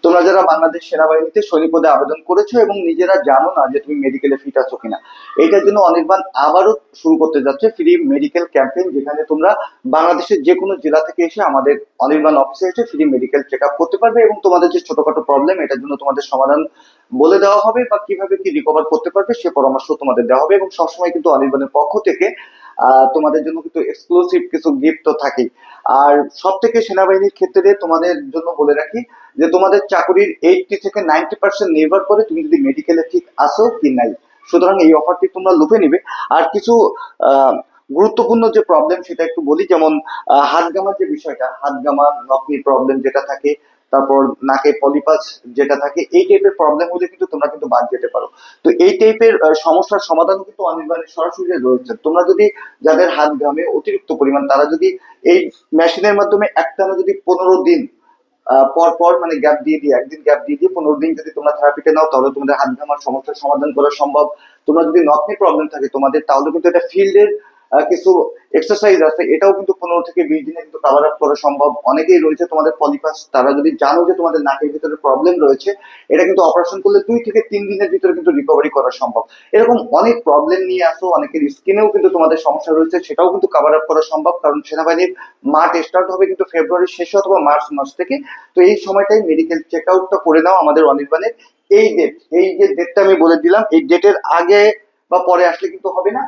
তোমরা যারা বাংলাদেশ সেনাবাহিনীতে সৈনিক পদে আবেদন করেছো এবং নিজেরা জানো না যে তুমি মেডিকেলে ফিট আছো কিনা, এইটার জন্য অনির্বাণ আবারও শুরু করতে যাচ্ছে ফ্রি মেডিকেল ক্যাম্পেইন, যেখানে তোমরা বাংলাদেশের যে কোনো জেলা থেকে এসে আমাদের অনির্বাণ অফিসে এসে ফ্রি মেডিকেল চেক আপ করতে পারবে এবং তোমাদের যে ছোটখাটো প্রবলেম, এটার জন্য তোমাদের সমাধান বলে দেওয়া হবে বা কিভাবে কি রিকভার করতে পারবে সে পরামর্শ তোমাদের দেওয়া হবে। এবং সবসময় কিন্তু অনির্বাণের পক্ষ থেকে তোমাদের জন্য কিন্তু এক্সক্লুসিভ কিছু গিফট তো থাকেই। আর সব থেকে সেনাবাহিনীর ক্ষেত্রে তোমাদের জন্য বলে রাখি যে তোমাদের চাকরির 80 থেকে 90% নির্ভর করে তুমি যদি মেডিকেলে ঠিক আসো কি নাই। সুতরাং এই অফারটি তোমরা লুপে নিবে। আর কিছু আহ গুরুত্বপূর্ণ যে প্রবলেম সেটা একটু বলি, যেমন হাতগামার যে বিষয়টা, হাতগামা নকনি প্রবলেম যেটা থাকে, তারপর নাকে পলিপাস যেটা থাকে, এই টাইপের প্রবলেম হলে কিন্তু তোমরা কিন্তু বাদ যেতে পারো। তো এই টাইপের সমস্যার সমাধান কিন্তু অনির্বাণের সরাসরি রয়েছে। তোমরা যদি, যাদের হাত ঘামে অতিরিক্ত পরিমাণ, তারা যদি এই মেশিনের মাধ্যমে একটানা যদি 15 দিন পর পর মানে গ্যাপ দিয়ে দিয়ে, একদিন গ্যাপ দিয়ে দিয়ে 15 দিন যদি তোমরা থেরাপিতে নাও, তাহলে তোমাদের হাত ঘামার সমস্যার সমাধান করা সম্ভব। তোমরা যদি নকনি প্রবলেম থাকে তোমাদের, তাহলে কিন্তু এটা ফিল্ডের কিছু এক্সারসাইজ আছে, এটাও কিন্তু 15 থেকে 20 দিনে কিন্তু কভার আপ করা সম্ভব। অনেকেই রয়েছে তোমাদের পলিপাস, তারা যদি জানো যে তোমাদের নাকের ভিতরে প্রবলেম রয়েছে, এটা কিন্তু অপারেশন করলে 2 থেকে 3 দিনের ভিতরে কিন্তু রিকভারি করা সম্ভব। এরকম অনেক প্রবলেম নিয়ে আসো, অনেকের স্কিনেও কিন্তু তোমাদের সমস্যা রয়েছে, সেটাও কিন্তু কভার আপ করা সম্ভব। কারণ সেনাবাহিনীর মাঠ স্টার্ট হবে কিন্তু ফেব্রুয়ারির শেষে অথবা মার্চ মাস থেকে। তো এই সময়টাই মেডিকেল চেক আউটটা করে নাও আমাদের অনির্বাণের। এই ডেট, এই যে ডেটটা আমি বলে দিলাম, এই ডেটের আগে বা পরে আসলে কিন্তু হবে না।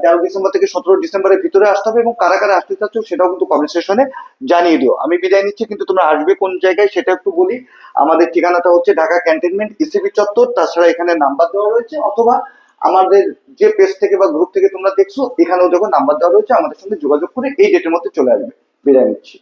13 ডিসেম্বর থেকে 17 ডিসেম্বরের ভিতরে আসতে হবে। এবং কারা কারা আসতে চাচ্ছ সেটাও কিন্তু কমেন্ট সেকশনে জানিয়ে দিও। আমি বিদায় নিচ্ছি, কিন্তু তোমরা আসবে কোন জায়গায় সেটা একটু বলি। আমাদের ঠিকানাটা হচ্ছে ঢাকা ক্যান্টনমেন্ট ইসিবি চত্বর, তাছাড়া এখানে নাম্বার দেওয়া রয়েছে, অথবা আমাদের যে পেজ থেকে বা গ্রুপ থেকে তোমরা দেখছো, এখানেও যখন নাম্বার দেওয়া রয়েছে, আমাদের সঙ্গে যোগাযোগ করে এই ডেটের মধ্যে চলে আসবে। বিদায় নিচ্ছি।